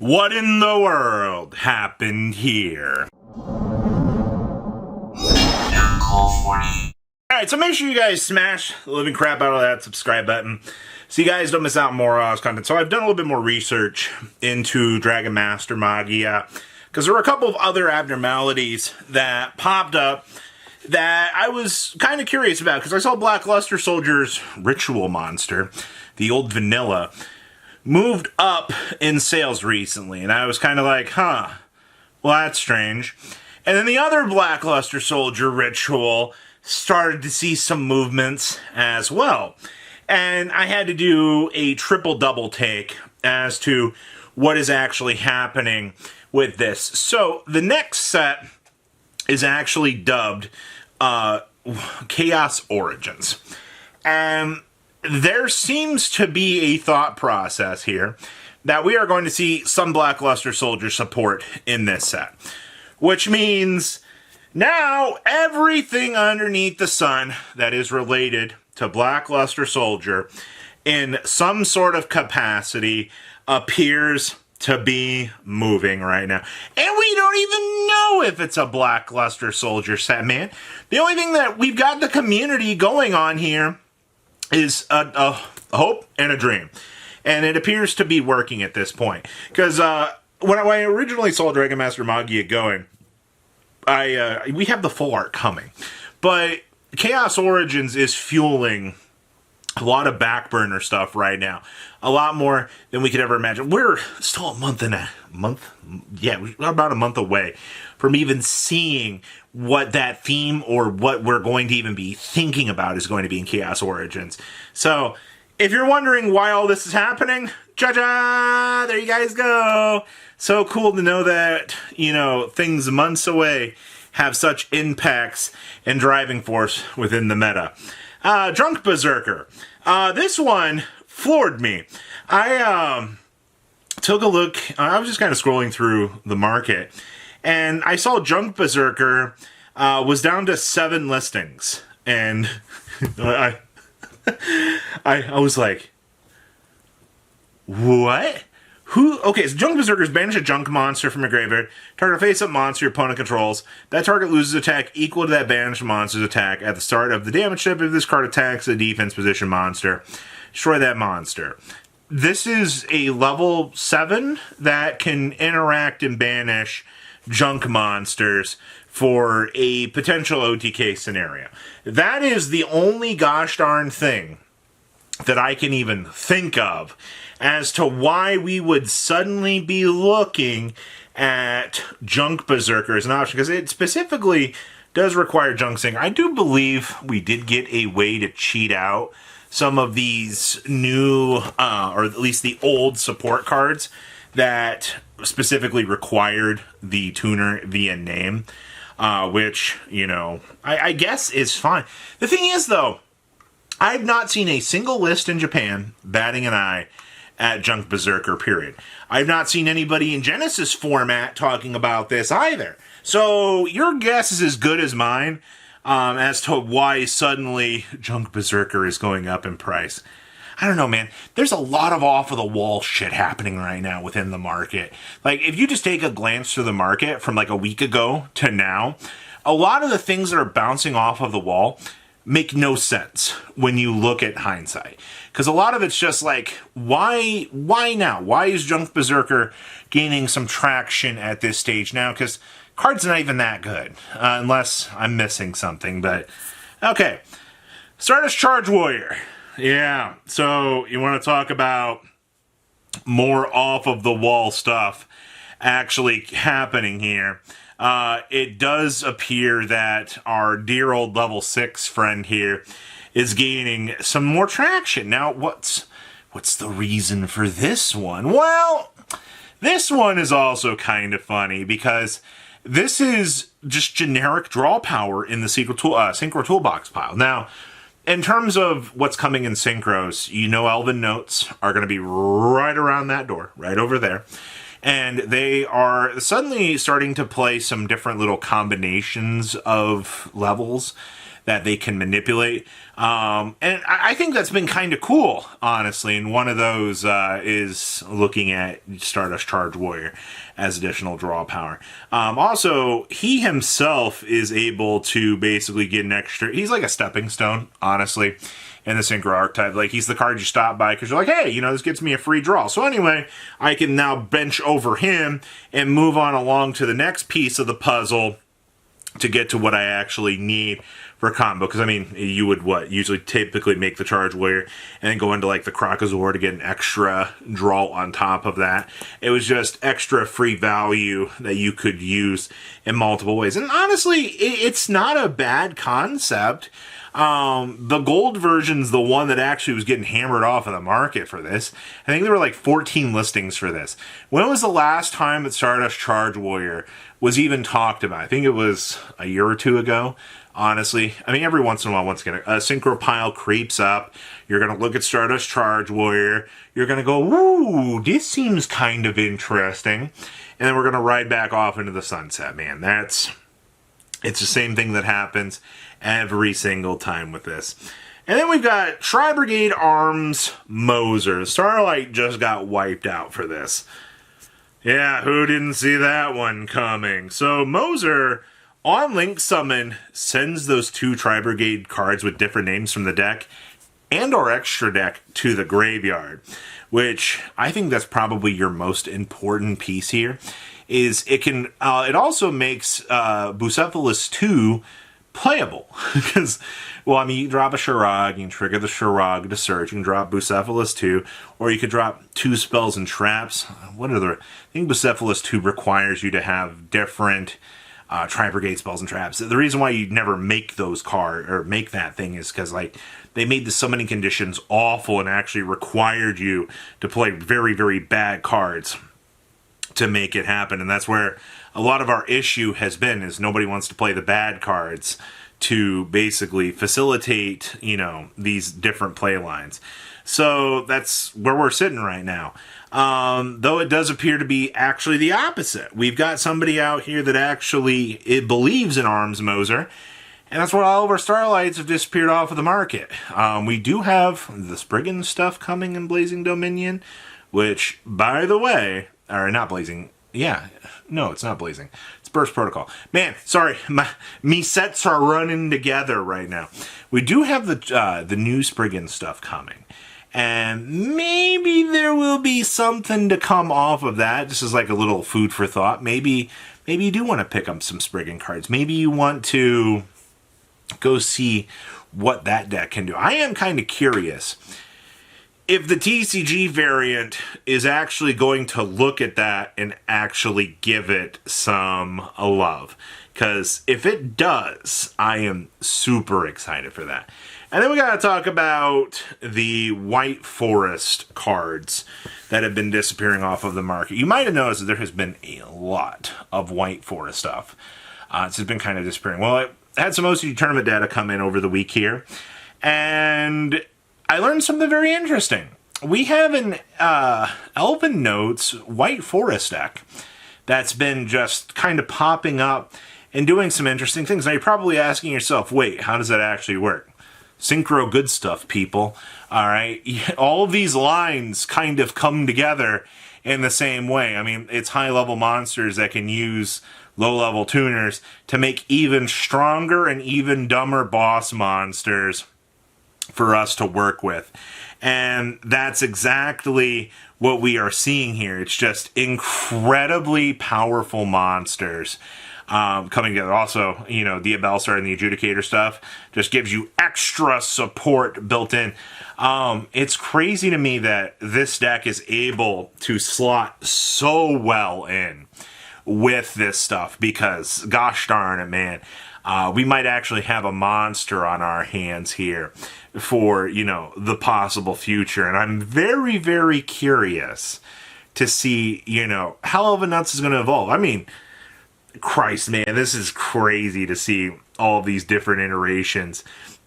What in the world happened here? Alright, so make sure you guys smash the living crap out of that subscribe button so you guys don't miss out on more content. So I've done a little bit more research into Dragon Master Magia because there were a couple of other abnormalities that popped up that I was kind of curious about because I saw Black Luster Soldier's Ritual Monster, the old vanilla, moved up in sales recently, and I was kind of like, well, that's strange. And then the other Black Luster Soldier Ritual started to see some movements as well. And I had to do a triple-double take as to what is actually happening with this. So the next set is actually dubbed Chaos Origins. And there seems to be a thought process here that we are going to see some Black Luster Soldier support in this set. Which means now everything underneath the sun that is related to Black Luster Soldier in some sort of capacity appears to be moving right now. And we don't even know if it's a Black Luster Soldier set, man. The only thing that we've got the community going on here is a hope and a dream. And it appears to be working at this point. Because when I originally saw Dragon Master Magia going, we have the full art coming. But Chaos Origins is fueling a lot of back burner stuff right now. A lot more than we could ever imagine. We're still we're about a month away from even seeing what that theme or what we're going to even be thinking about is going to be in Chaos Origins. So, if you're wondering why all this is happening, ja-ja, there you guys go. So cool to know that, things months away have such impacts and driving force within the meta. Drunk Berserker. This one floored me. I took a look. I was just kind of scrolling through the market, and I saw Drunk Berserker was down to 7 listings, and I was like, what? Who? Okay, so Junk Berserkers banish a junk monster from your graveyard. Target face-up monster your opponent controls. That target loses attack equal to that banished monster's attack at the start of the damage step. If this card attacks a defense position monster, destroy that monster. This is a level 7 that can interact and banish junk monsters for a potential OTK scenario. That is the only gosh darn thing that I can even think of as to why we would suddenly be looking at Junk Berserker as an option, because it specifically does require junk sync. I do believe we did get a way to cheat out some of these new, or at least the old support cards that specifically required the tuner via name, which, I guess is fine. The thing is, though, I've not seen a single list in Japan batting an eye at Junk Berserker, period. I've not seen anybody in Genesis format talking about this either. So your guess is as good as mine as to why suddenly Junk Berserker is going up in price. I don't know, man. There's a lot of off-of-the-wall shit happening right now within the market. Like, if you just take a glance through the market from like a week ago to now, a lot of the things that are bouncing off of the wall make no sense when you look at hindsight. Because a lot of it's just like, why now? Why is Junk Berserker gaining some traction at this stage now? Because card's not even that good, unless I'm missing something. But, okay. Stardust Charge Warrior. Yeah, so you want to talk about more off-of-the-wall stuff actually happening here. It does appear that our dear old level 6 friend here is gaining some more traction. Now, what's the reason for this one? Well, this one is also kind of funny because this is just generic draw power in the Synchro toolbox pile. Now, in terms of what's coming in Synchros, Elven Notes are going to be right around that door, right over there. And they are suddenly starting to play some different little combinations of levels that they can manipulate. And I think that's been kind of cool, honestly. And one of those is looking at Stardust Charge Warrior as additional draw power. Also, he himself is able to basically get an extra... He's like a stepping stone, honestly, in the Synchro archetype. Like, he's the card you stop by because you're like, hey, you know, this gets me a free draw. So anyway, I can now bench over him and move on along to the next piece of the puzzle to get to what I actually need for a combo. Because, I mean, you would, usually typically make the Charge Warrior and then go into, like, the Krokazor to get an extra draw on top of that. It was just extra free value that you could use in multiple ways. And honestly, it's not a bad concept. The gold version's the one that actually was getting hammered off of the market for this. I think there were like 14 listings for this. When was the last time that Stardust Charge Warrior was even talked about? I think it was a year or two ago, honestly. I mean, every once in a while, once again, a Synchro pile creeps up. You're going to look at Stardust Charge Warrior. You're going to go, ooh, this seems kind of interesting. And then we're going to ride back off into the sunset, man. It's the same thing that happens every single time with this. And then we've got Tri-brigade Arms Moser. Starlight just got wiped out for this. Yeah, who didn't see that one coming? So Moser, on Link Summon, sends those 2 Tri-brigade cards with different names from the deck and or extra deck to the graveyard, which I think that's probably your most important piece here. Is it can it also makes Bucephalus 2 playable because, well, I mean, you drop a Shirag, you can trigger the Shirag to search, you can drop Bucephalus 2, or you could drop 2 spells and traps. What are the? I think Bucephalus 2 requires you to have different Tri-brigade spells and traps. The reason why you never make those cards or make that thing is because, like, they made the summoning conditions awful and actually required you to play very, very bad cards to make it happen. And that's where a lot of our issue has been, is nobody wants to play the bad cards to basically facilitate, you know, these different play lines. So that's where we're sitting right now. Though it does appear to be actually the opposite. We've got somebody out here that actually believes in Arms Moser, and that's why all of our Starlights have disappeared off of the market. We do have the Spriggan stuff coming in Blazing Dominion, which, by the way, or not Blazing, yeah, no, it's not Blazing. It's Burst Protocol. Man, sorry, me sets are running together right now. We do have the new Spriggan stuff coming. And maybe there will be something to come off of that. This is like a little food for thought. Maybe you do want to pick up some Spriggan cards. Maybe you want to go see what that deck can do. I am kind of curious if the TCG variant is actually going to look at that and actually give it some love. Because if it does, I am super excited for that. And then we got to talk about the White Forest cards that have been disappearing off of the market. You might have noticed that there has been a lot of White Forest stuff. It's just been kind of disappearing. Well, I had some OCG tournament data come in over the week here, and I learned something very interesting. We have an Elven Notes White Forest deck that's been just kind of popping up and doing some interesting things. Now, you're probably asking yourself, wait, how does that actually work? Synchro good stuff, people. All right? All of these lines kind of come together in the same way. I mean, it's high-level monsters that can use low-level tuners to make even stronger and even dumber boss monsters for us to work with. And that's exactly what we are seeing here. It's just incredibly powerful monsters coming together. Also, you know, the Abelsar and the Adjudicator stuff just gives you extra support built in. It's crazy to me that this deck is able to slot so well in with this stuff because, gosh darn it, man, we might actually have a monster on our hands here for, you know, the possible future. And I'm very, very curious to see, you know, how Elven Nuts is going to evolve. I mean, Christ, man, this is crazy to see all these different iterations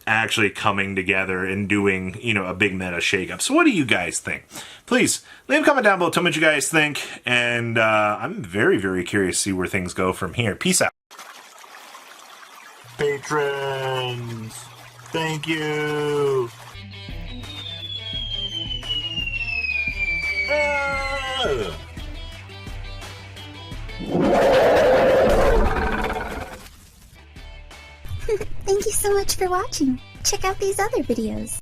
actually coming together and doing, you know, a big meta shakeup. So what do you guys think? Please leave a comment down below. Tell me what you guys think. And I'm very, very curious to see where things go from here. Peace out. patrons. Thank you. Thank you so much for watching. Check out these other videos.